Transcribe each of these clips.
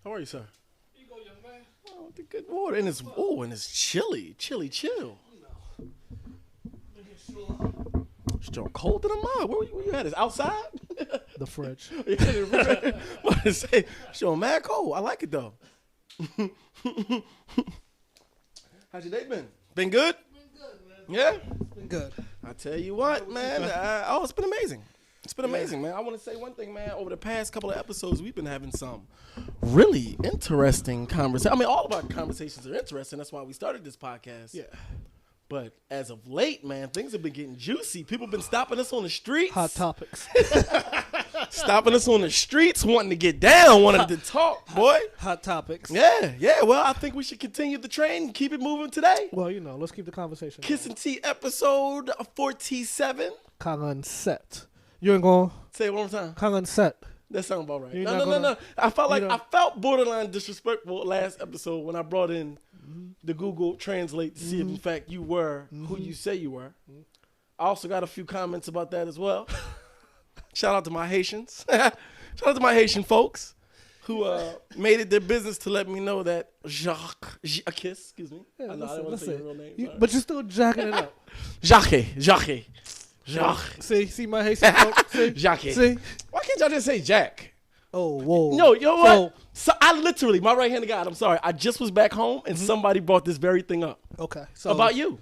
How are you, sir? You go, young man. Oh, the good water. And it's chilly. Chill. It's still cold in the mud. Where you at? Is outside? The fridge. What say? Sure, mad cold. I like it though. How's your day been? Been good? Been good, man. Yeah? It's been good. I tell you what, man. It's been amazing. It's been amazing, man. I want to say one thing, man. Over the past couple of episodes, we've been having some really interesting conversations. I mean, all of our conversations are interesting. That's why we started this podcast. Yeah. But as of late, man, things have been getting juicy. People have been stopping us on the streets. Hot topics. Stopping us on the streets, wanting to get down, wanting to talk, boy. Hot topics. Yeah. Well, I think we should continue the train and keep it moving today. Well, let's keep the conversation Kiss and Tea episode 47. Kangen set. You ain't going? Say it one more time. Kangen set. That sounds about right. You're No. I felt borderline disrespectful last episode when I brought in the Google Translate to see if in fact you were who you say you were. I also got a few comments about that as well. Shout out to my Haitians. Shout out to my Haitian folks who made it their business to let me know that Jacques, excuse me. Yeah, I know I didn't want to say your real name. But you're still jacking it up. Jacques. See my Haitian folks? Jacques. See? Why can't y'all just say Jack? Oh, whoa. No, you know what? So I literally, my right-handed guy, I'm sorry, I just was back home and somebody brought this very thing up. Okay. So About you.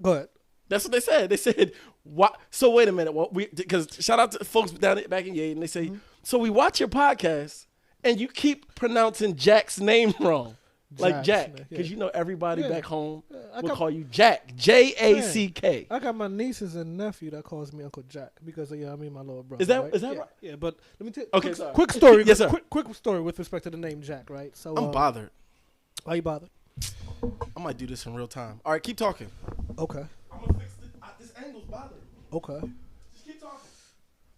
Go ahead. That's what they said. They said, "What?" So wait a minute. Because shout out to folks back in Yale, and they say, so we watch your podcast and you keep pronouncing Jack's name wrong. Like Jack, because everybody back home will call you Jack, Jack. I got my nieces and nephew that calls me Uncle Jack because my little brother. Is that right? right? Yeah, but let me tell you. Okay, sorry. Quick story. Yes, sir. Quick story with respect to the name Jack, right? So I'm bothered. Why you bothered? I might do this in real time. All right, keep talking. Okay. I'm gonna fix this angle's bothering me. Okay. Just keep talking.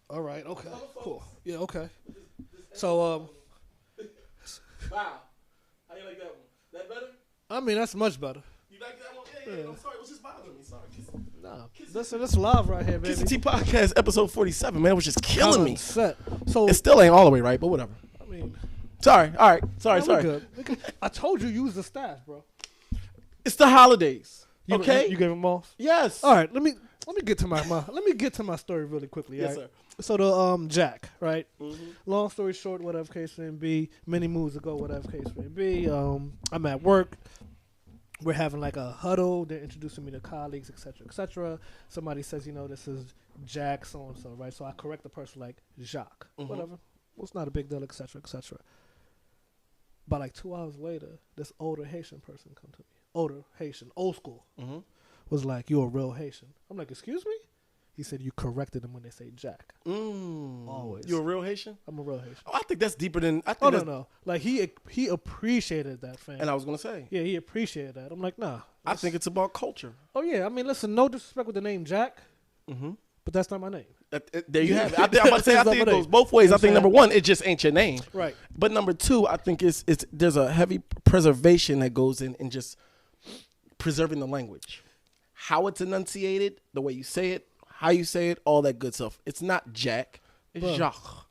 All right. Okay. Cool. Yeah. Okay. So Wow. How you like that one? That better? I mean, that's much better. You like that one? Yeah. I'm sorry. It was just bothering me. Sorry. Nah, that's live right here, baby. Kiss and Tea podcast episode 47, man. It was just killing me. Set. So It still ain't all the way right, but whatever. I mean, Sorry. All right. Sorry. we good. I told you use the staff, bro. It's the holidays. Okay. You gave him off. Yes. All right. Let me get to my story really quickly. Yes, right? sir. So the Jack, right? Mm-hmm. Long story short, whatever case may be, many moves ago, whatever case may be, I'm at work. We're having like a huddle. They're introducing me to colleagues, etc., etc. Somebody says, this is Jack, so and so, right? So I correct the person like Jacques, whatever. Well, it's not a big deal, etc., etc. But like 2 hours later, this older Haitian person come to me. Older Haitian, old school, was like, "You're a real Haitian." I'm like, "Excuse me?" He said, "You corrected them when they say Jack." Always. You a real Haitian? I'm a real Haitian. Oh, I think that's deeper than I think. No. Like he appreciated that, fam. And I was gonna say, yeah, he appreciated that. I'm like, nah. I think it's about culture. Oh yeah, I mean, listen, no disrespect with the name Jack, but that's not my name. There you have it. I'm about to say, I think it goes both ways. I think number one, it just ain't your name, right? But number two, I think it's there's a heavy preservation that goes in just preserving the language, how it's enunciated, the way you say it, how you say it, all that good stuff. It's not Jack, it's Jacques.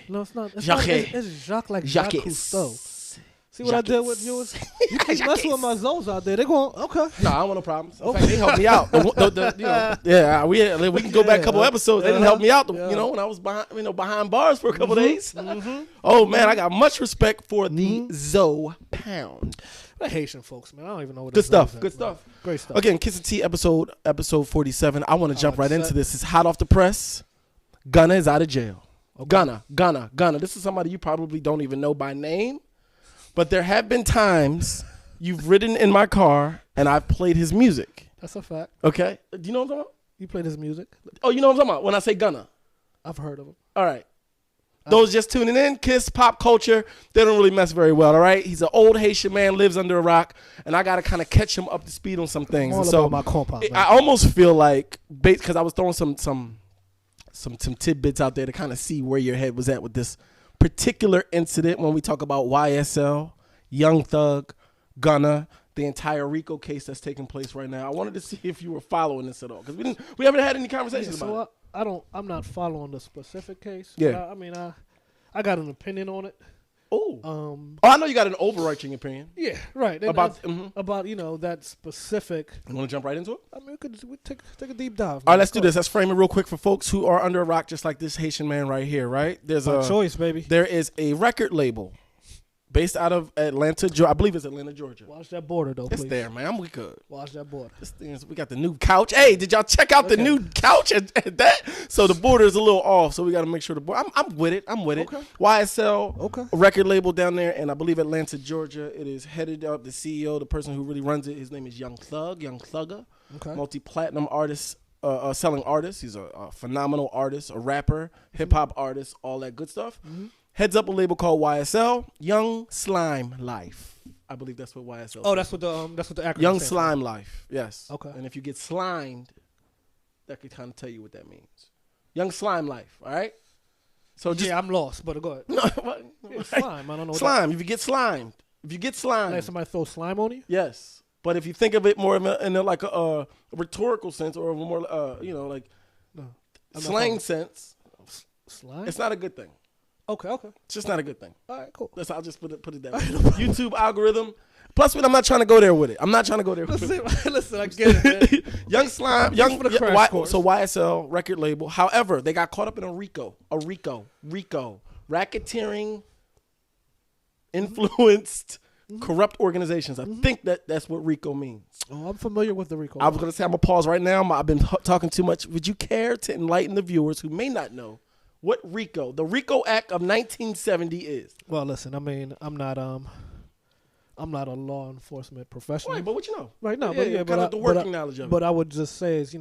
No, it's not. It's Jacques. It's Jacques like Jacques Cousteau. See what I did with yours? You keep messing with my Zoes out there. They're going, okay. No, I don't want no problems. In fact, they helped me out. We can go back a couple episodes. They didn't help me out, when I was behind bars for a couple days. Oh, man, I got much respect for the Zoe Pound. The Haitian folks, man. I don't even know what Good stuff. Is, good stuff. Great stuff. Again, Kiss and Tea episode 47. I want to jump right into this. It's hot off the press. Gunna is out of jail. Okay. Gunna. This is somebody you probably don't even know by name. But there have been times you've ridden in my car and I've played his music. That's a fact. Okay. Do you know what I'm talking about? You played his music? Oh, you know what I'm talking about when I say Gunna? I've heard of him. All right. Those just tuning in, Kiss pop culture, they don't really mess very well, all right? He's an old Haitian man, lives under a rock, and I got to kind of catch him up to speed on some things. All and so about my compound, I almost feel like, because I was throwing some tidbits out there to kind of see where your head was at with this particular incident when we talk about YSL, Young Thug, Gunna, the entire RICO case that's taking place right now. I wanted to see if you were following this at all, because we haven't had any conversations about it. I'm not following the specific case. Yeah. I mean, I got an opinion on it. Oh, I know you got an overarching opinion. Yeah, right. And About that specific. You want to jump right into it? I mean, we take a deep dive. All right, let's do this. Let's frame it real quick for folks who are under a rock, just like this Haitian man right here. Right? There's My choice, baby. There is a record label based out of Atlanta, Georgia. I believe it's Atlanta, Georgia. Watch that border, though, please. It's there, man. We good. Watch that border. We got the new couch. Hey, did y'all check out the new couch at that? So the border is a little off, so we got to make sure the border. I'm with it. Okay. YSL, a record label down there, and I believe Atlanta, Georgia. It is headed up, the CEO, the person who really runs it, his name is Young Thugger. Okay. Multi-platinum artist, selling artist. He's a phenomenal artist, a rapper, hip-hop artist, all that good stuff. Mm-hmm. Heads up a label called YSL, Young Slime Life. I believe that's what YSL. Oh, that's what the acronym. Young stands Slime Life. Yes. Okay. And if you get slimed, that could kind of tell you what that means. Young Slime Life. All right. So just I'm lost, but go ahead. no, what? Yeah, slime. I don't know. Slime. If you get slimed, Like somebody throw slime on you. yes. But if you think of it more in a rhetorical sense or a more slang sense, Slime. it's not a good thing. Okay. It's just not a good thing. All right, cool. I'll just put it that way. YouTube algorithm. Plus, I'm not trying to go there with it. I'm not trying to go there with it. Listen, I get it, man. Young Slime, so YSL record label. However, they got caught up in a RICO, racketeering, influenced, corrupt organizations. I think that's what RICO means. Oh, I'm familiar with the RICO. I was going to say, I'm going to pause right now. I've been talking too much. Would you care to enlighten the viewers who may not know what RICO, the RICO Act of 1970 is? Well, listen, I mean, I'm not a law enforcement professional. Right, but what you know? Right now, the working knowledge of it. But I would just say is,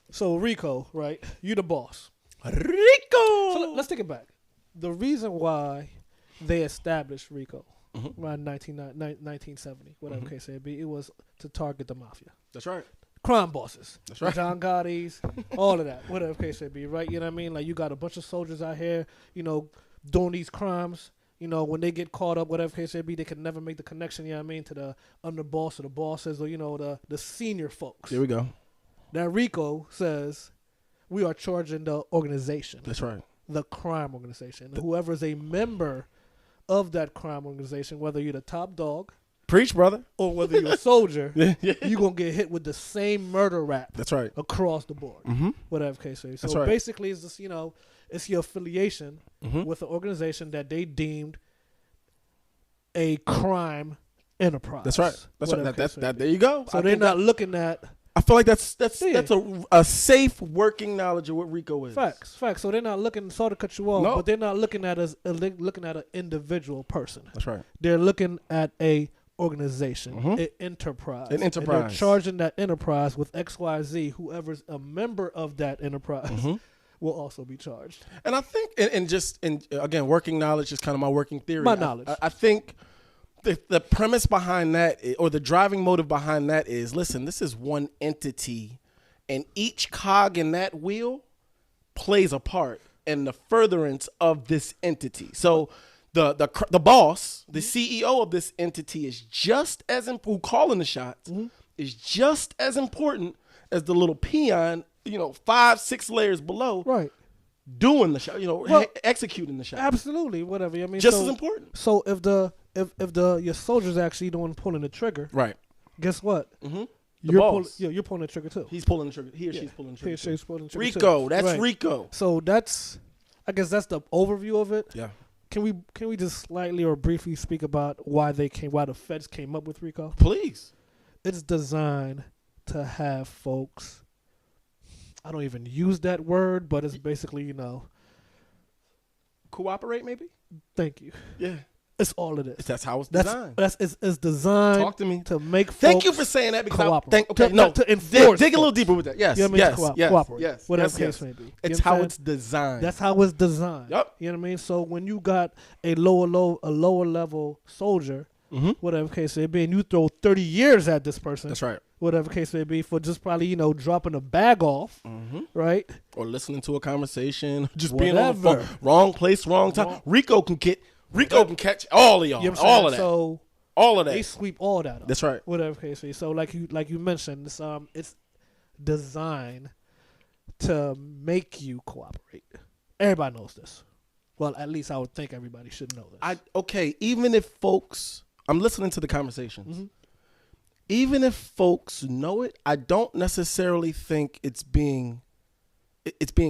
so RICO, right? You the boss. RICO! So let's take it back. The reason why they established RICO around 1970, whatever case it be, it was to target the mafia. That's right. Crime bosses. That's right. John Gotti's, all of that, whatever case it be, right? You know what I mean? Like, you got a bunch of soldiers out here, doing these crimes. When they get caught up, whatever case it be, they can never make the connection, to the underboss or the bosses or, the senior folks. Here we go. That RICO says we are charging the organization. That's right. The crime organization. Whoever is a member of that crime organization, whether you're the top dog, preach, brother, or whether you're a soldier, yeah. you're going to get hit with the same murder rap. That's right. Across the board. Whatever case it is. So basically, it's just, it's your affiliation with an organization that they deemed a crime enterprise. That's right. That's right. There you go. So they're not looking at. I feel like that's a safe working knowledge of what RICO is. Facts. So they're not looking. Sorry to cut you off, but they're not looking at an individual person. That's right. They're looking at a organization, an enterprise. And they're charging that enterprise with XYZ. Whoever's a member of that enterprise will also be charged. And I think, and again, working knowledge is kind of my working theory. My knowledge. I think the premise behind that, or the driving motive behind that is, listen, this is one entity, and each cog in that wheel plays a part in the furtherance of this entity. So the boss, the CEO of this entity is just as who calling the shots, is just as important as the little peon, 5-6 layers below, right, doing the shot, executing the shot. Absolutely, whatever. I mean, just as important. So if your soldier's actually the one pulling the trigger, right? Guess what? You're pulling the trigger too. He's pulling the trigger. He or she's pulling the trigger. She's pulling the trigger. RICO. Too. That's right. RICO. So I guess that's the overview of it. Yeah. Can we just slightly or briefly speak about why the feds came up with RICO? Please. It's designed to have folks. I don't even use that word, but it's basically, cooperate, maybe? Thank you. Yeah. It's all it is. That's how it's designed. It's designed. Talk to me. To make folks. Thank you for saying that, because cooperate. to enforce. Dig a little deeper with that. Yes. You know what I mean? Cooperate. Yes. Whatever case may be. It's how it's designed. That's how it's designed. Yep. You know what I mean? So when you got a lower level soldier, whatever case may be, and you throw 30 years at this person. That's right. Whatever case may be, for just probably, dropping a bag off, right? Or listening to a conversation, just Whatever. being on the phone. Wrong place, wrong time. RICO can catch all of y'all. You know all of that. So all of that. They sweep all that up. That's right. Whatever case may be. So like you mentioned, it's designed to make you cooperate. Everybody knows this. Well, at least I would think everybody should know this. Okay, even if folks, I'm listening to the conversations. Mm-hmm. Even if folks know it, I don't necessarily think it's being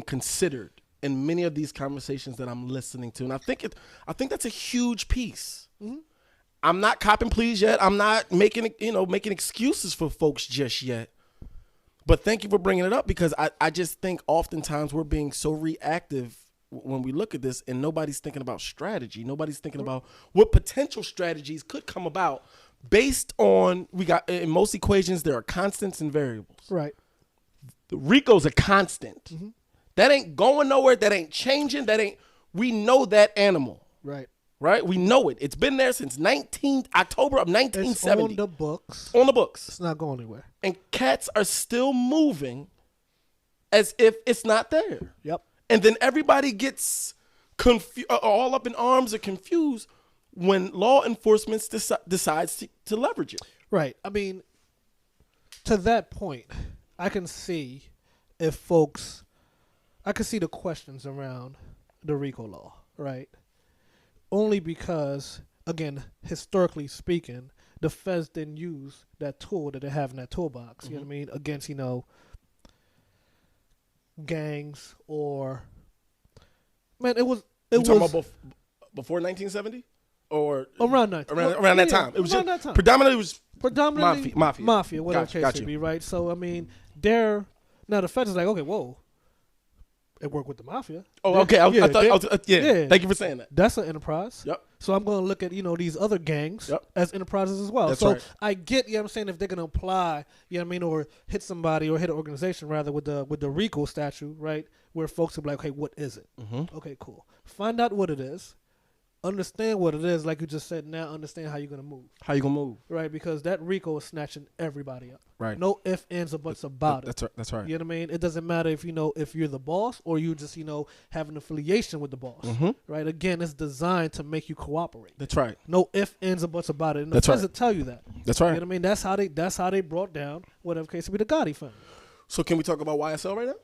considered in many of these conversations that I'm listening to, and I think that's a huge piece. Mm-hmm. I'm not copping pleas yet. I'm not making excuses for folks just yet. But thank you for bringing it up, because I just think oftentimes we're being so reactive when we look at this, and nobody's thinking about strategy. Nobody's thinking about what potential strategies could come about based on, in most equations, there are constants and variables. Right. The RICO's a constant. Mm-hmm. That ain't going nowhere. That ain't changing. We know that animal. Right. Right? We know it. It's been there since October of 1970. It's on the books. On the books. It's not going anywhere. And cats are still moving as if it's not there. Yep. And then everybody gets all up in arms or confused when law enforcement decides to leverage it. Right. I mean, to that point, I can see the questions around the RICO law, right? Only because, again, historically speaking, the feds didn't use that tool that they have in that toolbox. Mm-hmm. You know what I mean? Against, gangs or, man, it was talking about before 1970 or around that time. It was around that time. Predominantly mafia, whatever gotcha, case it be, right? So I mean, now the feds is like, okay, whoa, it worked with the mafia. Oh, okay. I thought. Thank you for saying that. That's an enterprise. Yep. So I'm going to look at these other gangs as enterprises as well. That's so right. I get, what I'm saying, if they're going to apply, or hit somebody or hit an organization rather with the RICO statute, right, where folks will be like, okay, what is it? Mm-hmm. Okay, cool. Find out what it is. Understand what it is, like you just said. Now understand how you're gonna move. Right? Because that RICO is snatching everybody up. Right. No ifs, ands, or buts about it. That's right. You know what I mean? It doesn't matter if if you're the boss or you just have an affiliation with the boss. Mm-hmm. Right? Again, it's designed to make you cooperate. That's right. No ifs, ands, or buts about it. And the feds will tell you that. That's right. You know what I mean? That's how they brought down whatever case it be the Gotti family. So can we talk about YSL right now?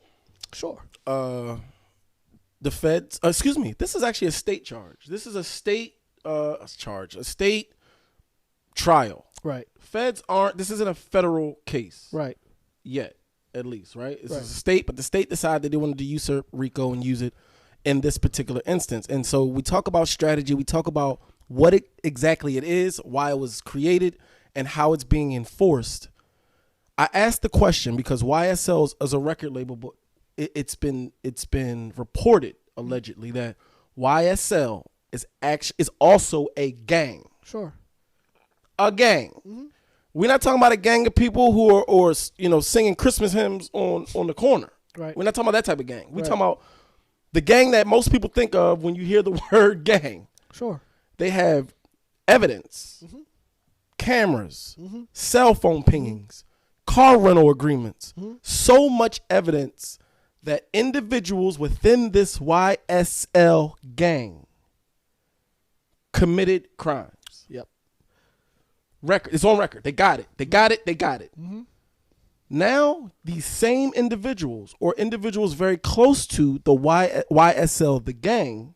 Sure. The feds. This is actually a state charge. This is a state charge, a state trial. Right. Feds aren't. This isn't a federal case. Right. Yet, at least, right? It's right. a state, but the state decided they wanted to usurp RICO and use it in this particular instance. And so we talk about strategy. We talk about what exactly it is, why it was created, and how it's being enforced. I asked the question because YSL is a record label, but it's been reported allegedly that YSL is also a gang. Sure. A gang. Mm-hmm. We're not talking about a gang of people who are singing Christmas hymns on the corner. Right. We're not talking about that type of gang. We're talking about the gang that most people think of when you hear the word gang. Sure. They have evidence, mm-hmm. cameras, mm-hmm. cell phone pingings, car rental agreements, mm-hmm. so much evidence that individuals within this YSL gang committed crimes. Yep. It's on record. They got it. Mm-hmm. Now, these same individuals or individuals very close to the YSL, the gang,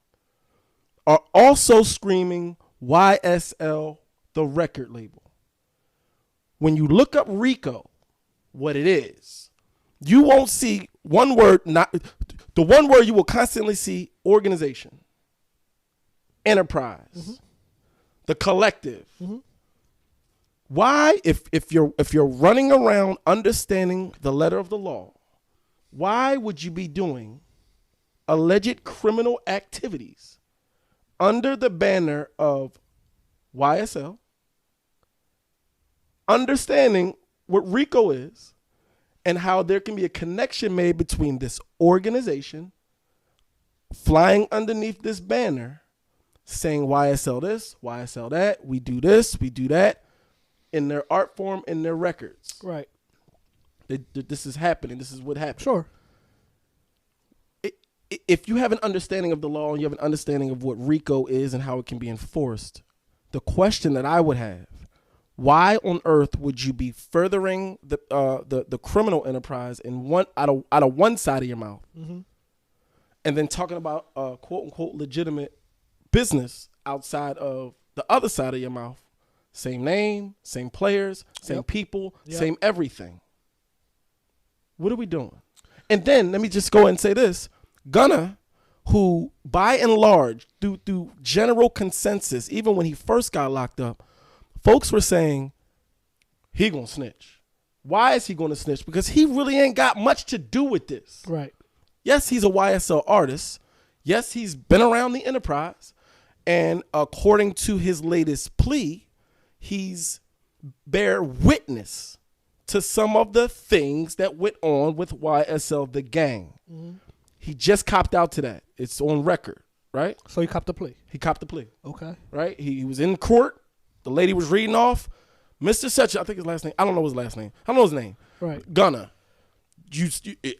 are also screaming YSL, the record label. When you look up RICO, what it is, you won't see one word, the one word you will constantly see: organization, enterprise, mm-hmm. the collective. Mm-hmm. Why, if you're running around understanding the letter of the law, why would you be doing alleged criminal activities under the banner of YSL, understanding what RICO is and how there can be a connection made between this organization flying underneath this banner saying YSL this, YSL that, we do this, we do that, in their art form, in their records. Right. This is happening. This is what happened. Sure. If you have an understanding of the law and you have an understanding of what RICO is and how it can be enforced, the question that I would have, why on earth would you be furthering the criminal enterprise in out of one side of your mouth, mm-hmm. and then talking about quote unquote legitimate business outside of the other side of your mouth. Same name, same players, same people, same everything. What are we doing? And then let me just go ahead and say this. Gunna, who by and large, through general consensus, even when he first got locked up, folks were saying he gonna snitch. Why is he gonna snitch? Because he really ain't got much to do with this. Right. Yes, he's a YSL artist. Yes, he's been around the enterprise. And according to his latest plea, he's bear witness to some of the things that went on with YSL, the gang. Mm-hmm. He just copped out to that. It's on record, right? So he copped the plea. He copped the plea. Okay. Right? He was in court. The lady was reading off. Mr. Such, I think his last name. I don't know his last name. I don't know his name. Right. Gunna.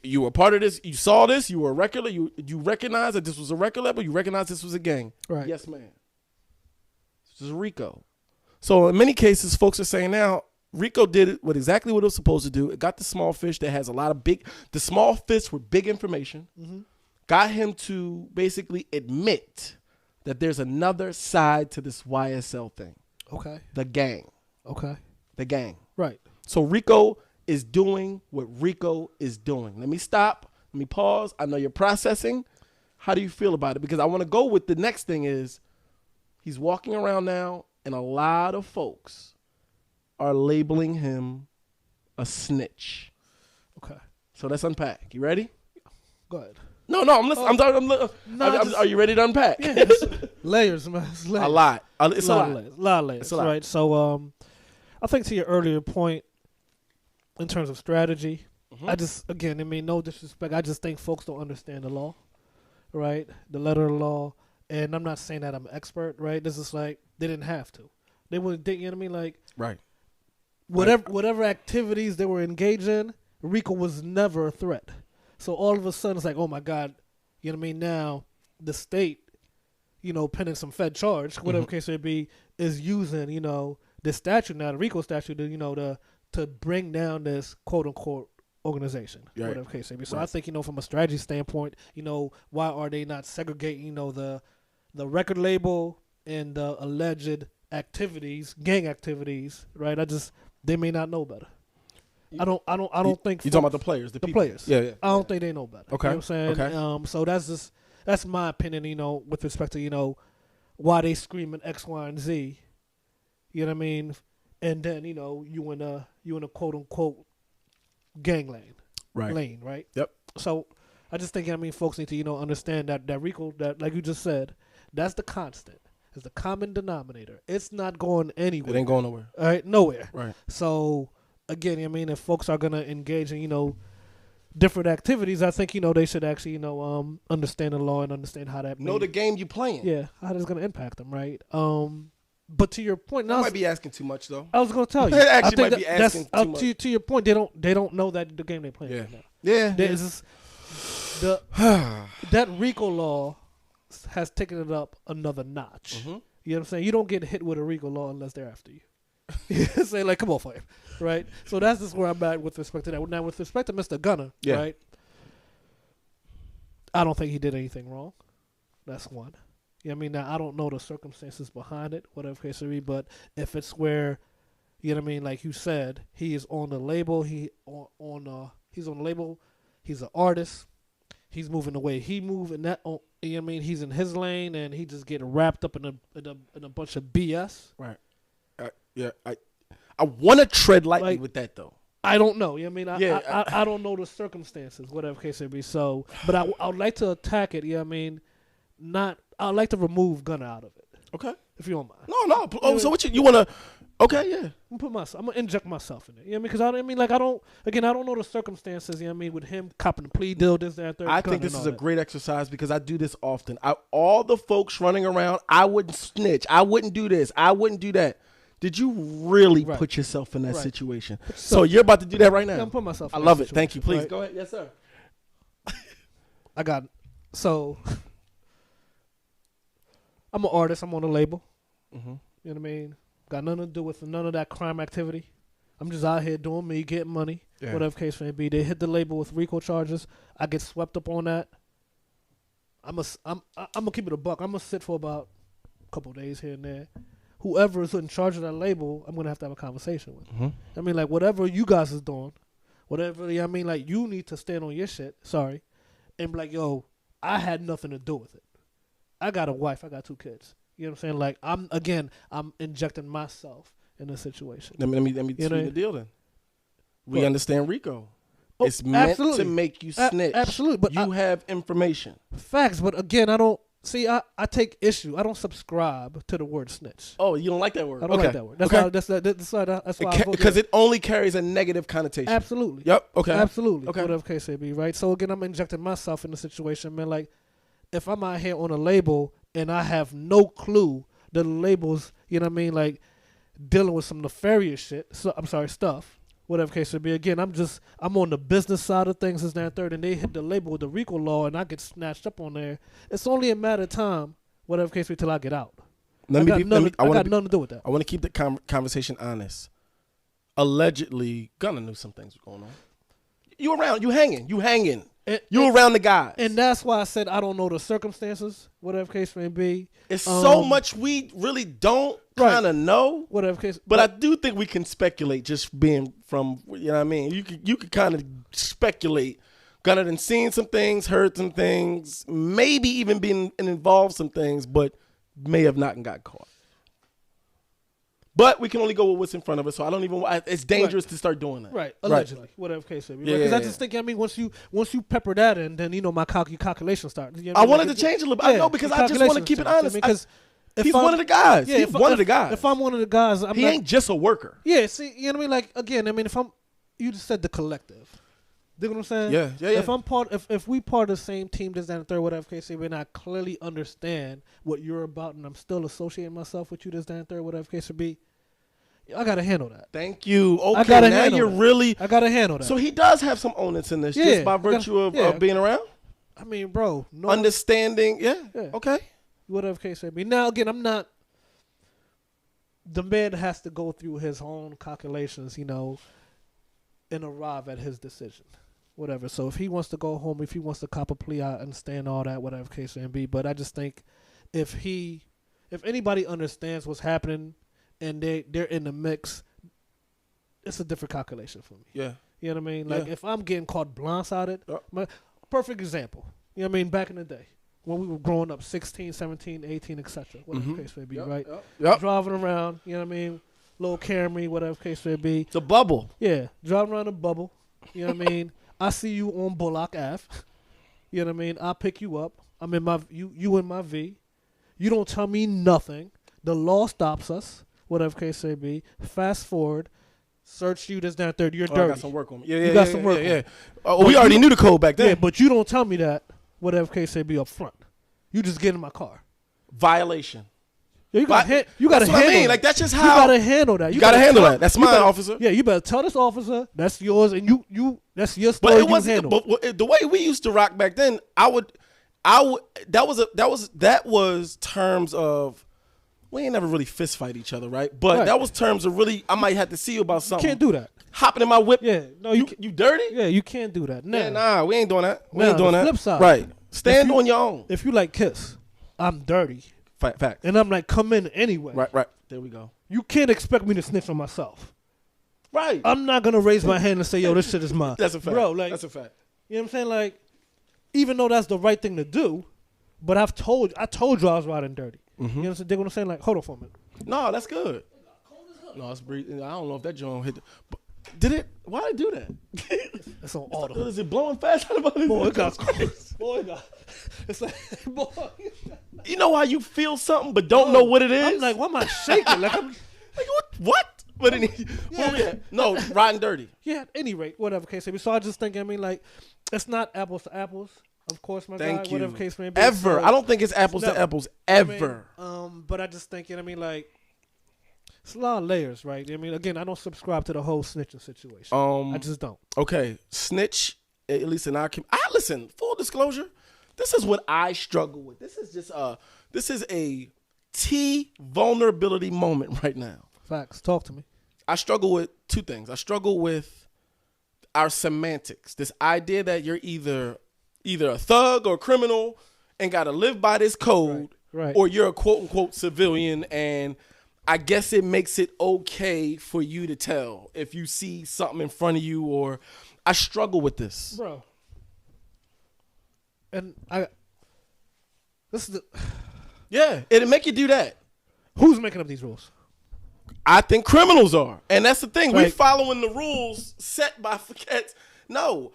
You were part of this. You saw this. You were a record. You recognized that this was a record label. You recognized this was a gang. Right. Yes, ma'am. This is RICO. So in many cases, folks are saying now, RICO did exactly what it was supposed to do. It got the small fish that has a lot of the small fish with big information, got him to basically admit that there's another side to this YSL thing. Okay. The gang. Okay. The gang. Right. So RICO is doing what RICO is doing. Let me stop. Let me pause. I know you're processing. How do you feel about it? Because I want to go with the next thing is he's walking around now and a lot of folks are labeling him a snitch. Okay. So let's unpack. You ready? Go ahead. No, I'm listening. Are you ready to unpack? Yeah, layers, man. It's layers. A lot. It's a lot. A lot of layers. It's a lot. Right. So I think to your earlier point, in terms of strategy, I just, again, I mean, no disrespect. I just think folks don't understand the law, right? The letter of the law. And I'm not saying that I'm an expert, right? This is like, they didn't have to. They wouldn't, you know what I mean? Like, right. Whatever activities they were engaged in, RICO was never a threat. So all of a sudden, it's like, oh my God, you know what I mean? Now the state, pending some Fed charge, whatever case it be, is using, the statute now, the RICO statute, to bring down this quote unquote organization, whatever case it be. So I think, from a strategy standpoint, why are they not segregating, the record label and the alleged activities, gang activities, right? They may not know better. I don't think you're talking about the players, the people. Players. Yeah. I don't think they know better. Okay. You know what I'm saying? Okay. So that's my opinion, with respect to, why they screaming X, Y, and Z. You know what I mean? And then, you in a quote unquote gang lane. Right. Lane, right? Yep. So I just think, folks need to, understand that RICO, that like you just said, that's the constant. It's the common denominator. It's not going anywhere. It ain't going nowhere. All right, nowhere. Right. So again, if folks are gonna engage in, different activities, I think, they should actually, understand the law and understand how that know the game you playing. Yeah, how that's gonna impact them, right? But to your point, I might be asking too much though. I was gonna tell you. It actually might be asking too much. To your point, they don't know that the game they playing. Yeah. Right now. Yeah. That RICO law has taken it up another notch. You know what I'm saying? You don't get hit with a RICO law unless they're after you. Say like, come on, fire, right? So that's just where I'm at with respect to that. Now, with respect to Mr. Gunna, right? I don't think he did anything wrong. That's one. You know what I mean? Now, I don't know the circumstances behind it, whatever case it be, but if it's where, you know what I mean, like you said, he is on the label, he's on the label, he's an artist, he's moving the way he move, and that, you know what I mean, he's in his lane, and he just getting wrapped up in a bunch of BS. Right. I want to tread lightly with that though. I don't know. You know what I mean? I don't know the circumstances, whatever case it be. So, but I would like to attack it. You know what I mean? I'd like to remove Gunna out of it. Okay. If you don't mind. No. Oh, so what you want to? Okay, yeah. I'm gonna inject myself in it. You know what I mean? Because I don't know the circumstances. You know what I mean? With him copping the plea deal, this, that, third. I think this is a great exercise because I do this often. All the folks running around, I wouldn't snitch. I wouldn't do this. I wouldn't do that. Did you really put yourself in that situation? So you're about to do that right now. Yeah, I'm putting myself in I love that it. Thank you. Please right? go ahead. Yes, sir. I got it. So I'm an artist. I'm on a label. You know what I mean? Got nothing to do with none of that crime activity. I'm just out here doing me, getting money, whatever case may be. They hit the label with RICO charges. I get swept up on that. I'm gonna keep it a buck. I'm gonna sit for about a couple of days here and there. Whoever is in charge of that label, I'm gonna have to have a conversation with. Mm-hmm. I mean, like whatever you guys is doing, whatever. I mean, like you need to stand on your shit. Sorry, and be like, yo, I had nothing to do with it. I got a wife. I got 2 kids. You know what I'm saying? Like I'm injecting myself in a situation. Let me tell you the deal then. We understand RICO. Oh, it's meant absolutely. to make you snitch. Absolutely, but you have information. Facts, but again, I don't see. I take issue. I don't subscribe to the word snitch. Oh, you don't like that word? I don't like that word. That's why because it only carries a negative connotation. Absolutely. Yep. Okay. Absolutely. Okay. Whatever case may be, right? So again, I'm injecting myself in the situation, man. Like, if I'm out here on a label and I have no clue that the labels, you know what I mean, like dealing with some nefarious shit. So I'm sorry, stuff. Whatever case may be. Again, I'm on the business side of things as that third, and they hit the label with the RICO law, and I get snatched up on there. It's only a matter of time, whatever case may be, till I get out. I got nothing to do with that. I want to keep the conversation honest. Allegedly, Gunna knew some things were going on. You around? You hanging? You around the guys? And that's why I said I don't know the circumstances, whatever case may be. It's so much we really don't kind of know. Whatever case, but I do think we can speculate just being from, you know what I mean? You could kind of speculate. Gunna done seen some things, heard some things, maybe even been involved some things, but may have not got caught. But we can only go with what's in front of us, so I don't even. It's dangerous to start doing that. Right, allegedly, whatever case may be. Because I just think, I mean, once you pepper that in, then my calculation starts. You know I wanted to change a little bit. I know, because I just want to keep it honest. Because he's one of the guys. Yeah, he's one of the guys. If I'm one of the guys, he ain't just a worker. Yeah, see, you know what I mean? Like, again, I mean, you just said the collective. You know what I'm saying? Yeah. If we part of the same team, this, that, and the third, whatever case may be, and I clearly understand what you're about, and I'm still associating myself with you, this, that, and the third, whatever case may be, I gotta handle that. Thank you. Okay, I gotta now you're really. I gotta handle that. So he does have some onus in this, just by virtue of being around. I mean, bro, understanding. Yeah. Okay. Whatever case may be. Now, again, I'm not. The man has to go through his own calculations, and arrive at his decision. Whatever. So if he wants to go home, if he wants to cop a plea, I understand all that, whatever case may be. But I just think if anybody understands what's happening and they're in the mix, it's a different calculation for me. Yeah. You know what I mean? Like if I'm getting caught blindsided, perfect example. You know what I mean? Back in the day when we were growing up, 16, 17, 18, etc. Whatever case may be, right? Yep. Driving around, you know what I mean? Little Camry, whatever case may be. The bubble. Yeah. Driving around the bubble. You know what I mean? I see you on Bullock Ave. You know what I mean? I pick you up. I'm in my you in my V. You don't tell me nothing. The law stops us. Whatever case may be. Fast forward. Search you. This, that, third. You're dirty. I got some work on me. Yeah. You got some work on me. Oh, we already knew the code back then. Yeah, but you don't tell me that. Whatever case may be up front. You just get in my car. Violation. Yeah, you got to handle that. Like, that's just how. You got to handle that. You got to handle that. That's mine, officer. Yeah, you better tell this officer that's yours, and you that's your story. But it wasn't. But the way we used to rock back then, I would. That was terms of. We ain't never really fist fight each other, right? But that was terms of really. I might have to see you about something. You can't do that. Hopping in my whip. Yeah, no, you dirty. Yeah, you can't do that. Nah. Yeah, nah, we ain't doing that. We ain't doing that. Flip side, right? Stand on your own. If you like Kiss, I'm dirty. Fact. And I'm like, come in anyway. Right. There we go. You can't expect me to snitch on myself. Right. I'm not gonna raise my hand and say, yo, this shit is mine. That's a fact. Bro, like, that's a fact. You know what I'm saying? Like, even though that's the right thing to do, but I told you I was riding dirty. You know what I'm saying? Dig what I'm saying? Like, hold on for a minute. No, that's good. No, it's breathing. I don't know if that joint hit. Did it? Why did it do that? It's on auto. Is it blowing fast out of his boy? It got boy, it got. It's like, boy. You know how you feel something but don't know what it is? I'm like, why am I shaking? Like, I'm like, what? But no, riding dirty. Yeah, at any rate, whatever case may be. So I just think, I mean, like, it's not apples to apples. Of course, my guy, whatever case may be. Ever. So, I don't think it's apples to apples ever. I mean, but I just think, you know what I mean, like, it's a lot of layers, right? I mean, again, I don't subscribe to the whole snitching situation. I just don't. Okay, snitch, at least in our community. Listen, full disclosure, this is what I struggle with. This is a vulnerability moment right now. Facts. Talk to me. I struggle with two things. I struggle with our semantics. This idea that you're either a thug or a criminal, and got to live by this code, Right. or you're a quote unquote civilian, and I guess it makes it okay for you to tell if you see something in front of you. Or I struggle with this, bro. And this is the yeah, it'll make you do that. who's making up these rules? I think criminals are, and that's the thing. Right. We're following the rules set by cats. No,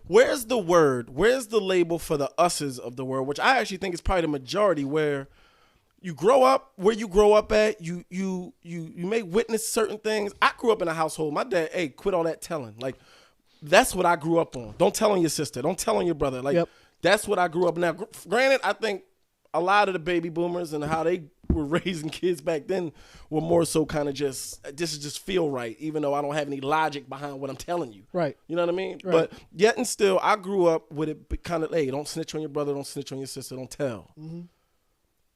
where's the word? Where's the label for the us's of the world? Which I actually think is probably the majority. Where you grow up, where you grow up at, you may witness certain things. I grew up in a household. My dad, hey, quit all that telling. Like that's what I grew up on. Don't tell on your sister. Don't tell on your brother. Like that's what I grew up. Now, granted, I think a lot of the baby boomers and how they were raising kids back then were more so kind of just, this is just feel right, even though I don't have any logic behind what I'm telling you. Right. You know what I mean? Right. But yet and still, I grew up with it kind of, hey, don't snitch on your brother, don't snitch on your sister, don't tell. Mm-hmm.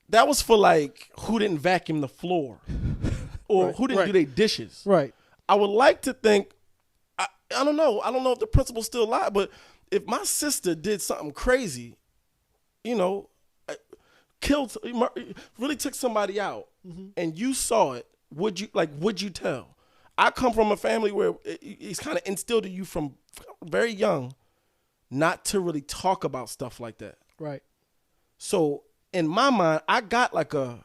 That was for like, who didn't vacuum the floor or who didn't do their dishes. Right. I would like to think, I don't know. I don't know if the principle still lie, but if my sister did something crazy, you know, killed, really took somebody out, and you saw it, would you tell? I come from a family where it's kind of instilled in you from very young not to really talk about stuff like that. Right. So in my mind, I got like a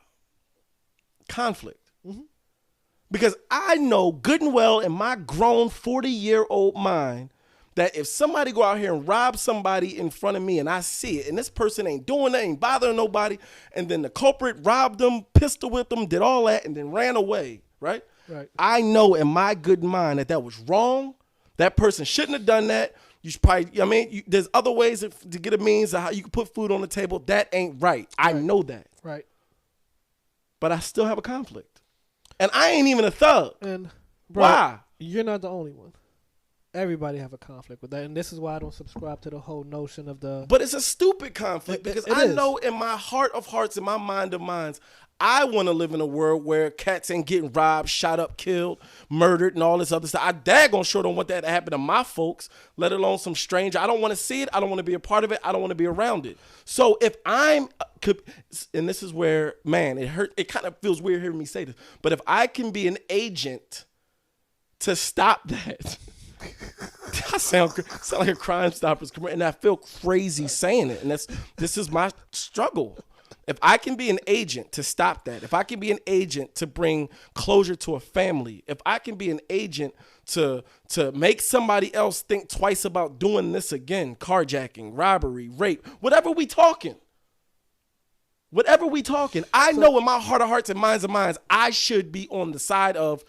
conflict. Because I know good and well in my grown 40-year-old mind that if somebody go out here and rob somebody in front of me and I see it, and this person ain't doing that, ain't bothering nobody, and then the culprit robbed them, pistol whipped them, did all that, and then ran away, right? Right. I know in my good mind that was wrong. That person shouldn't have done that. You should probably, I mean, there's other ways to get a means of how you can put food on the table. That ain't right. I know that. Right. But I still have a conflict. And I ain't even a thug. And bro, why? You're not the only one. Everybody have a conflict with that, and this is why I don't subscribe to the whole notion of the. But it's a stupid conflict because I know in my heart of hearts, in my mind of minds, I want to live in a world where cats ain't getting robbed, shot up, killed, murdered, and all this other stuff. I daggone sure don't want that to happen to my folks, let alone some stranger. I don't want to see it. I don't want to be a part of it. I don't want to be around it. So if and this is where, man, it hurt. It kind of feels weird hearing me say this, but if I can be an agent to stop that. I sound like a Crime Stoppers commercial, and I feel crazy saying it. And this is my struggle. If I can be an agent to stop that, if I can be an agent to bring closure to a family, if I can be an agent to make somebody else think twice about doing this again, carjacking, robbery, rape, whatever we talking, I know in my heart of hearts and minds of minds, I should be on the side of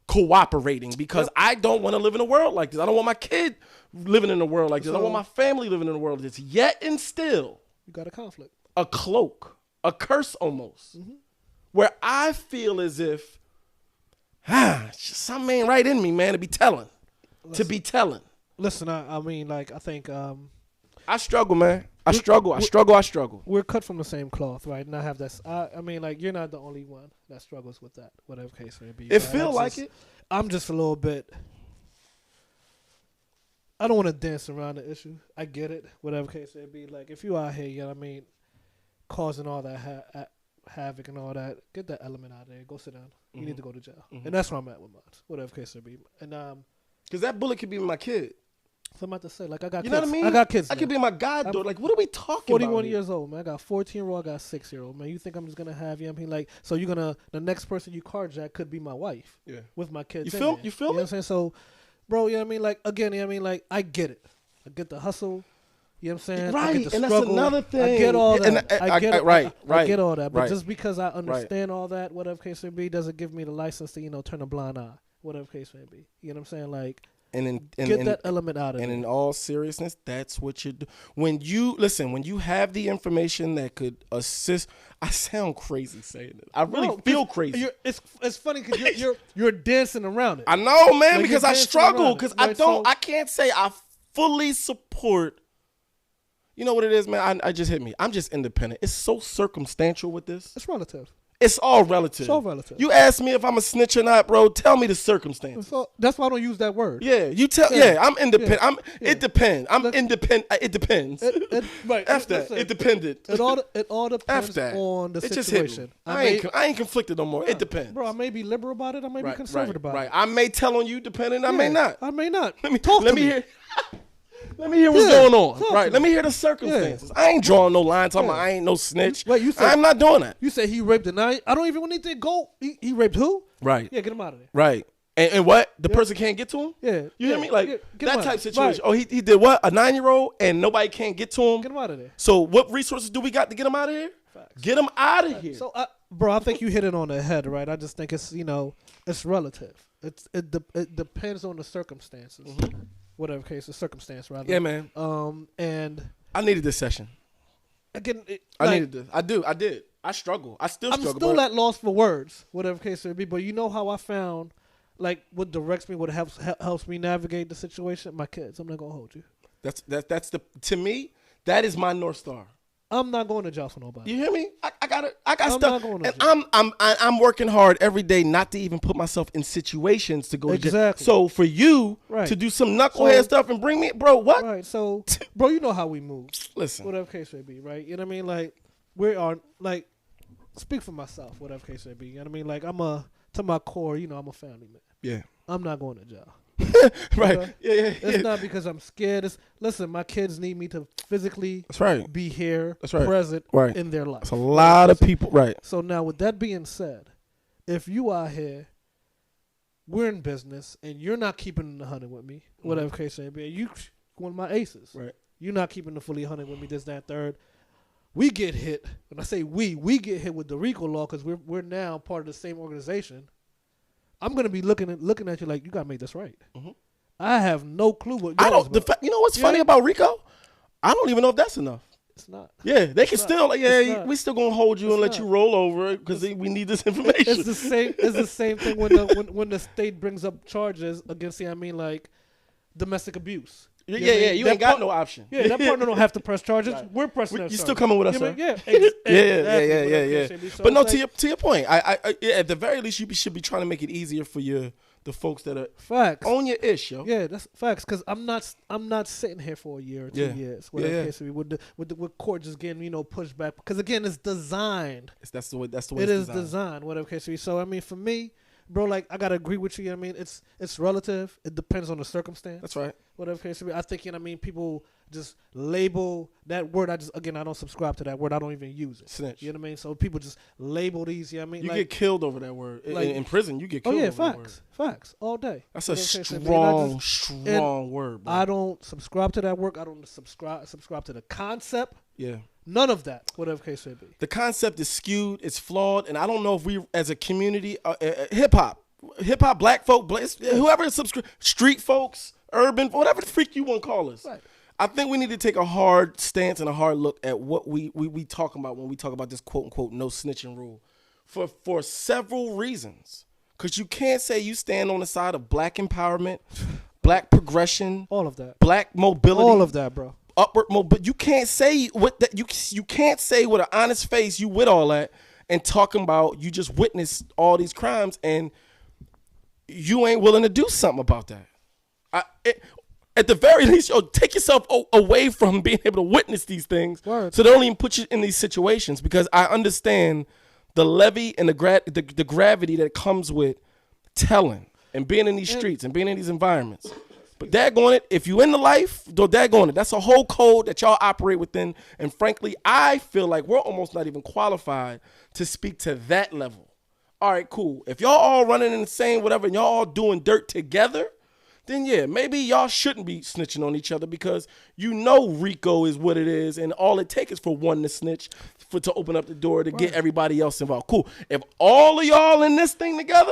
cooperating because I don't want to live in a world like this. I don't want my kid living in a world like this. I don't want my family living in a world like this. Yet and still, you got a conflict, a cloak, a curse almost, where I feel as if, something ain't right in me, man, to be telling. Listen, I mean, like, I think I struggle, man. I struggle. We're cut from the same cloth, right? And I have that. I mean, like, you're not the only one that struggles with that, whatever case may be. It feel like it. I'm just a little bit. I don't want to dance around the issue. I get it, whatever case may be. Like, if you out here, you know what I mean, causing all that havoc and all that, get that element out of there. Go sit down. You need to go to jail. And that's where I'm at with mine, whatever case may be. And because that bullet could be my kid. So I'm about to say, like, I got kids. You know what I mean? I got kids. I could be my goddaughter. Like, what are we talking 41 about? 41 years old, man. I got 14-year-old, I got 6-year-old, man. You think I'm just going to have you? I mean, like, so you're going to, the next person you carjack could be my wife. Yeah. With my kids. You feel me? You know me? What I'm saying? So, bro, you know what I mean? Like, again, you know what I mean? Like, I get it. I get the hustle. You know what I'm saying? Right. I get the and struggle. that's another thing. I get all that. I get it. Right. I get all that. But just because I right. understand all that, whatever case may be, doesn't give me the license to, you know, turn a blind eye. Whatever case may be. You know what I'm saying? Like, get that element out of it. And in all seriousness, that's what you do. When you have the information that could assist, I sound crazy saying it. I really feel crazy. It's funny because you're dancing around it. I know, man, like because I struggle. Because right? I can't say I fully support. You know what it is, man? I just hit me. I'm just independent. It's so circumstantial with this. It's relative. It's all relative. It's all relative. You ask me if I'm a snitch or not, bro. Tell me the circumstances. So that's why I don't use that word. Yeah, you tell. Yeah, I'm independent. Yeah. It depends. I'm independent. It depends. Right. F that. It depended. It all depends that. on the It situation. I ain't conflicted no more. It depends. Bro, I may be liberal about it. I may be conservative about it. I may tell on you, depending. I may not. I may not. Let me Talk hear. Let me hear what's going on. Right. Let me me hear the circumstances. I ain't drawing no line talking about I ain't no snitch. Wait, you said, I'm not doing that. You say he raped a night. I don't even need to go. He raped who? Right. Yeah, get him out of there. Right. And what? The person can't get to him? Yeah. You hear me? Like that type situation. Right. Oh, he did what? A 9-year-old and nobody can't get to him? Get him out of there. So what resources do we got to get him out of here? Facts. Get him out of here. So, bro, I think you hit it on the head, right? I just think it's, it's relative. It depends on the circumstances. Mm-hmm. Whatever case, the circumstance, rather. Yeah, man. And I needed this session. Again, I needed this. I did. I struggle. I still struggle. I'm still at loss for words, whatever case it may be. But you know how I found, like, what directs me, what helps me navigate the situation? My kids. I'm not gonna hold you. To me, that is my North Star. I'm not going to jail for nobody. You hear me? I got I'm stuff, not going to and jail. I'm working hard every day not to even put myself in situations to go to jail. Exactly. So for you to do some knucklehead stuff and bring me, bro, what? Right. So, bro, you know how we move. Listen, whatever case may be, right? You know what I mean? Like, we are like, speak for myself. Whatever case may be. You know what I mean? Like, to my core, I'm a family man. Yeah. I'm not going to jail. Right. Okay? Yeah. It's not because I'm scared. Listen, my kids need me to physically be here, present in their life. That's a lot of people. Right. So now, with that being said, if you are here, we're in business, and you're not keeping the 100 with me, whatever case may be, you one of my aces. Right. You're not keeping the fully 100 with me, this, that, third. We get hit. When I say we get hit with the RICO law because we're now part of the same organization. I'm gonna be looking at you like you gotta make this right. Mm-hmm. I have no clue what. I don't. You know what's funny about RICO? I don't even know if that's enough. It's not. Yeah, they can still. We still gonna hold you and let you roll over because we need this information. It's the same. It's the same thing when the state brings up charges against like domestic abuse. Yeah, you ain't got no option. Yeah, that partner don't have to press charges. Right. We're pressing that. You still coming with us, sir? Yeah, yeah. But no, to your point, I at the very least, you should be trying to make it easier for the folks that are facts on your ish, yo. Yeah, that's facts. Because I'm not sitting here for a year or 2 years. Whatever case with court just getting pushed back. Because again, it's designed. That's the way. It is designed. Whatever case be. So I mean, for me, bro, like I gotta agree with you. I mean, it's relative. It depends on the circumstance. That's right. Whatever case may be. I think people just label that word. I don't subscribe to that word. I don't even use it. Snitch. You know what I mean? So people just label these. You know what I mean? You get killed over that word. In prison, you get killed over that word. Facts all day. That's a strong word, bro. I don't subscribe to that word. I don't subscribe to the concept. Yeah. None of that, whatever case may be. The concept is skewed, it's flawed, and I don't know if we, as a community, hip hop, black folk, whoever subscribe, street folks, urban, whatever the freak you want to call us. Right. I think we need to take a hard stance and a hard look at what we talking about when we talk about this quote unquote no snitching rule, for several reasons. Because you can't say you stand on the side of black empowerment, black progression, all of that, black mobility, all of that, bro. Upward but you can't say what that you can't say with an honest face you with all that and talking about you just witnessed all these crimes and you ain't willing to do something about that. At the very least, take yourself away from being able to witness these things. Word. So they don't even put you in these situations because I understand the levy and the gravity that comes with telling and being in these streets and being in these environments. But daggone it, if you in the life, daggone it, that's a whole code that y'all operate within. And frankly, I feel like we're almost not even qualified to speak to that level. All right, cool. If y'all all running in the same whatever and y'all all doing dirt together, then yeah, maybe y'all shouldn't be snitching on each other because RICO is what it is and all it takes is for one to snitch to open up the door to get everybody else involved. Cool. If all of y'all in this thing together,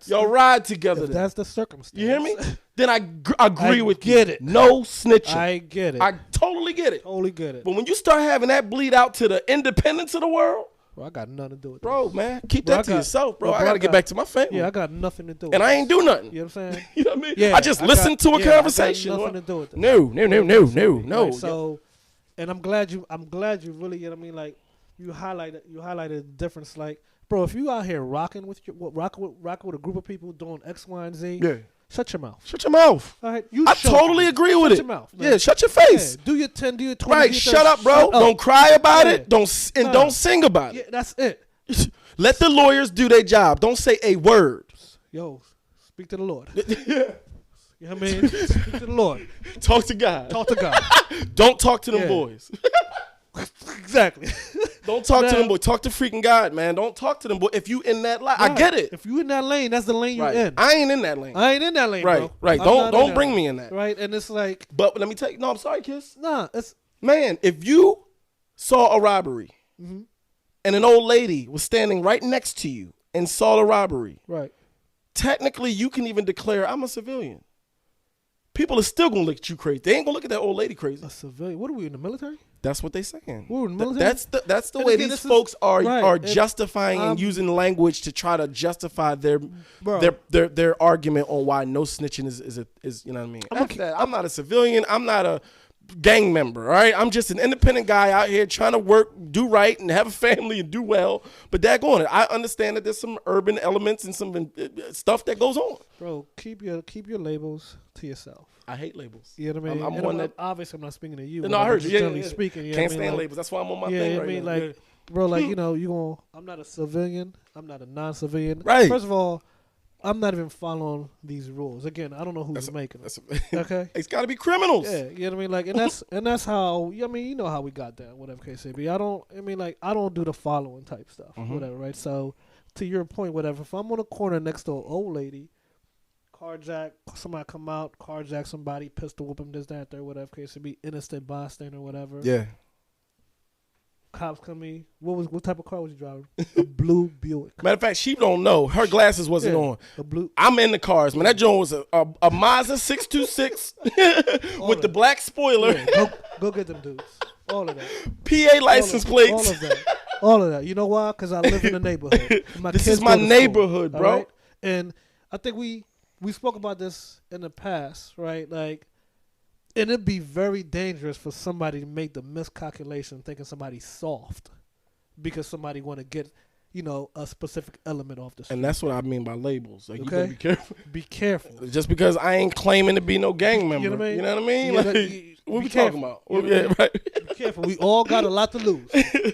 y'all ride together. If that's the circumstance. You hear me? Then I agree with you. Get it. No snitching. I get it. I totally get it. Totally get it. But when you start having that bleed out to the independence of the world, bro, I got nothing to do with bro, this. man, keep that to yourself, bro. I got to get back to my family. Yeah, I got nothing to do with and I ain't do nothing. You know what I'm saying? You know what I mean? Yeah, I just listened to a conversation. I got nothing to do with this. No. Right, so, and I'm glad you really, you know what I mean, like, you highlighted the difference. Like, bro, if you out here rocking with a group of people doing X, Y, and Z, Yeah. shut your mouth. Shut your mouth. All right, I totally agree with it. Shut your mouth. Man. Yeah, shut your face. Yeah, do your 10, do your 20. Right, do your shut 30, up, bro. shut up. Don't cry about Yeah. it. Don't sing about Yeah, it. that's it. Let the lawyers do their job. Don't say a word. Yo, speak to the Lord. You know what I mean? Speak to the Lord. Talk to God. Talk to God. Don't talk to them Yeah. boys. Exactly. Don't talk to Now- them boys. Talk to freaking God, man. Don't talk to them boys. If you in that line, I get it. If you in that lane, that's the lane you Right. in. I ain't in that lane. I ain't in that lane, Right, bro. right. I'm not in Don't that bring lane. me in that. Right, and it's like, But let me tell you. No, I'm sorry, Kiss. nah, it's Man, if you saw a robbery Mm-hmm. and an old lady was standing right next to you and saw the robbery, right. technically you can even declare I'm a civilian. People are still gonna look at you crazy. They ain't gonna look at that old lady crazy. A civilian. What are we in the military? That's what they saying. We're in the military. That's the And way again, these this is- folks are right, and justifying and using language to try to justify their Bro. their argument on why no snitching is you know what I mean. I'm not a civilian. I'm not a gang member. All right, I'm just an independent guy out here trying to work, do right, and have a family and do well. But daggone it, I understand that there's some urban elements and some stuff that goes on. Bro, keep your labels to yourself. I hate labels. You know what I mean? I'm And one that obviously I'm not speaking to you. No, but I I'm heard just you. Yeah, generally yeah. speaking. You Can't know what I mean? stand Like, labels. That's why I'm on my yeah, thing you know right what I mean? now. Like, bro, like, you know, I'm not a civilian. I'm not a non-civilian. Right. First of all, I'm not even following these rules. Again, I don't know who's making them. Okay. It's got to be criminals. Yeah, you know what I mean? Like, and that's how, I mean, you know how we got down, whatever case may be. I don't do the following type stuff, whatever, right? So, to your point, whatever, if I'm on a corner next to an old lady, carjack, somebody come out, carjack somebody, pistol whoop them, this, that, third, whatever case may be, innocent bystander, whatever. Yeah. Cops come in. What type of car was you driving? A blue Buick. Matter of fact, she don't know. Her glasses wasn't on. A blue. I'm in the cars, man. That joint was a Mazda 626 with the black spoiler, Yeah, go get them dudes. All of that. PA license plates. All of that. All of that. You know why? Because I live in the neighborhood. This kids is my go to neighborhood, school, bro. all right? And I think we spoke about this in the past, right? Like, and it'd be very dangerous for somebody to make the miscalculation thinking somebody's soft because somebody want to get, you know, a specific element off the street. And that's what I mean by labels. Like, you Okay. gotta be careful. Be careful. Just because I ain't claiming to be no gang member. You know what I mean? You know what I mean? Yeah, Like, what be we careful. talking about? You know what I Yeah, mean? right. Be careful. We all got a lot to lose.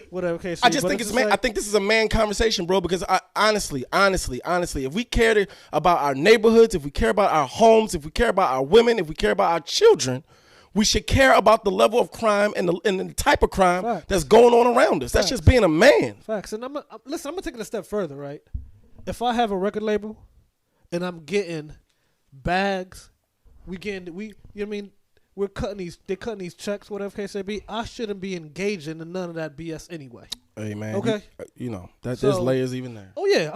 Whatever case. I just think it's man. I think this is a man conversation, bro. Because honestly, if we cared about our neighborhoods, if we care about our homes, if we care about our women, if we care about our children, we should care about the level of crime and the type of crime Facts. that's going on around us. That's Facts. just being a man. Facts. And listen, I'm gonna take it a step further, right? If I have a record label and I'm getting bags, you know what I mean? They're cutting these checks, whatever case may be. I shouldn't be engaging in none of that BS anyway. Hey man, Okay. you know that So- there's layers even there. Oh yeah,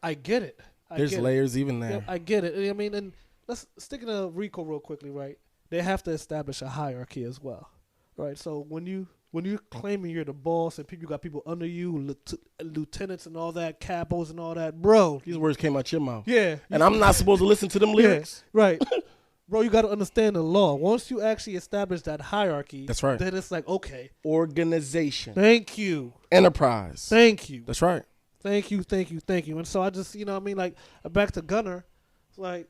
I get it. There's layers even there. Yeah, I get it. I mean, and let's stick in a RICO real quickly, right? They have to establish a hierarchy as well, right? So when you're claiming you're the boss and you got people under you, lieutenants and all that, capos and all that, bro. These words came out your mouth. Yeah, And I'm not supposed to listen to them lyrics. yeah, right. Bro, you got to understand the law. Once you actually establish that hierarchy, That's right. then it's like, okay, Organization. thank you. Enterprise. Thank you. That's right. Thank you. And so I just, you know what I mean? Like, back to Gunna, it's like,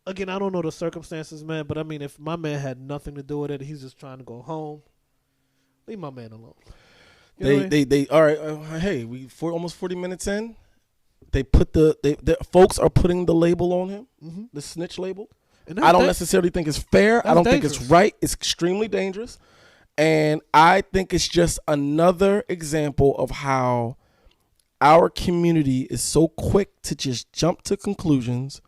again, I don't know the circumstances, man, but I mean, if my man had nothing to do with it, he's just trying to go home, leave my man alone. You know what I mean? They all right. Hey, almost 40 minutes in. They put the folks are putting the label on him, the snitch label. And I don't necessarily think it's fair. I don't think it's dangerous. right. It's extremely dangerous. And I think it's just another example of how our community is so quick to just jump to conclusions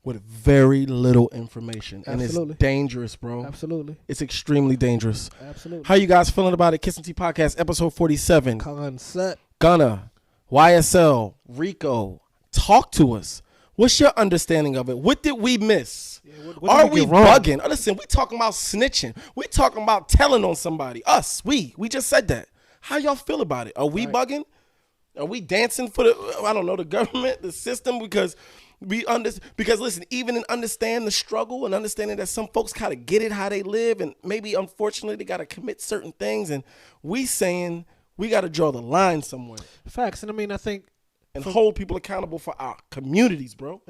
with very little information. Absolutely. And it's dangerous, bro. Absolutely. It's extremely dangerous. Absolutely. How you guys feeling about it? Kiss and Tea Podcast, episode 47. Concept. Gunna, YSL, RICO. Talk to us. What's your understanding of it? What did we miss? what Are did we we get wrong? bugging? Listen, we talking about snitching. We talking about telling on somebody. Us, we just said that. How y'all feel about it? Are we bugging? Are we dancing for the government, the system? Because listen, even in understand the struggle and understanding that some folks gotta get it how they live, and maybe unfortunately they gotta commit certain things, and we saying We got to draw the line somewhere. Facts. And I mean, I think. And hold people accountable for our communities, bro.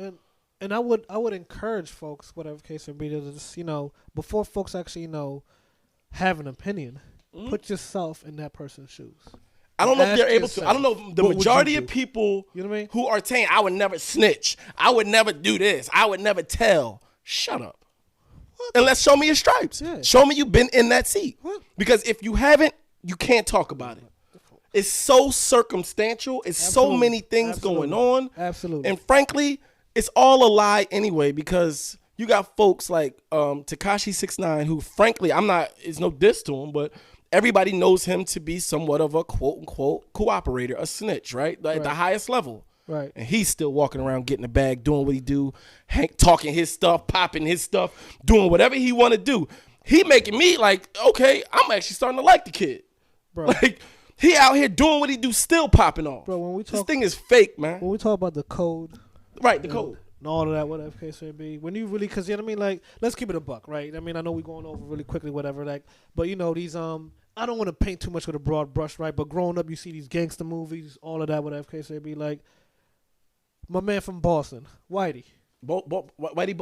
And I would encourage folks, whatever case it be, to just, before folks actually, have an opinion, put yourself in that person's shoes. I don't know if they're able to. I don't know the majority of people who are saying, I would never snitch. I would never do this. I would never tell. Shut up. And let's show me your stripes. Yeah. Show me you've been in that seat. What? Because if you haven't, you can't talk about it. It's so circumstantial. It's so many things going on. Absolutely. And frankly, it's all a lie anyway, because you got folks like Tekashi 6ix9ine, who frankly, it's no diss to him, but everybody knows him to be somewhat of a quote unquote cooperator, a snitch, right? Like the highest level. Right. And he's still walking around getting the bag, doing what he do, talking his stuff, popping his stuff, doing whatever he want to do. He making me like, okay, I'm actually starting to like the kid. Bro. Like, he out here doing what he do, still popping off. Bro, when we talk, this thing is fake, man. When we talk about the code. Right, the code. And all of that, whatever case may be. When you really, because, like, let's keep it a buck, right? I mean, I know we're going over really quickly, whatever, like, but, these, I don't want to paint too much with a broad brush, right? But growing up, you see these gangster movies, all of that, whatever case may be, like, my man from Boston, Whitey. Whitey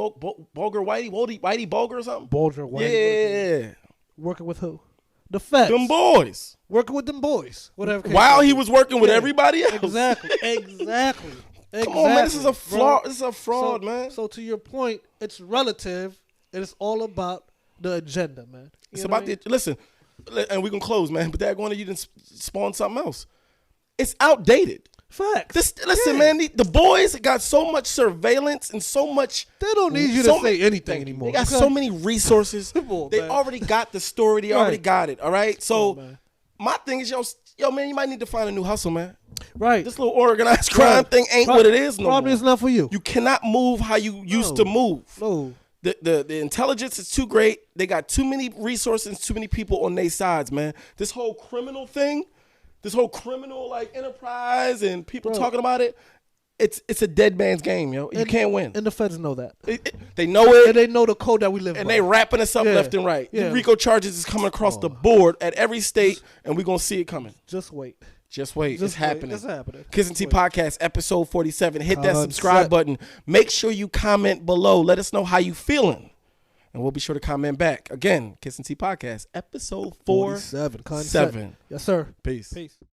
Bulger or something? Bulger, Whitey. Yeah. Working with who? The Feds. Them boys. Working with them boys. Whatever. While he was working with everybody else. Exactly. Come on, man. This is a fraud. This is a fraud, man. So to your point, it's relative. And it's all about the agenda, man. It's about listen, and we're going to close, man. But that going to you didn't spawn something else. It's outdated. Facts. Listen, man, the boys got so much surveillance and so much. They don't need you to say anything anymore. They got so many resources. They already got the story. They already got it. All right. So my thing is, yo, man, you might need to find a new hustle, man. Right. This little organized crime thing ain't what it is no more. Probably it's not for you. You cannot move how you used to move. No. The intelligence is too great. They got too many resources, too many people on their sides, man. This whole criminal thing. This whole criminal like enterprise and people talking about it, it's a dead man's game, yo. You can't win. And the feds know that. They know it. And they know the code that we live by. And they wrapping us up left and right. The RICO charges is coming across the board at every state, and we're going to see it coming. Just wait. It's happening. It's happening. Kiss and Tea Podcast, episode 47. Hit that subscribe button. Make sure you comment below. Let us know how you feeling. And we'll be sure to comment back. Again, Kiss and Tea Podcast, episode 47. Yes, sir. Peace.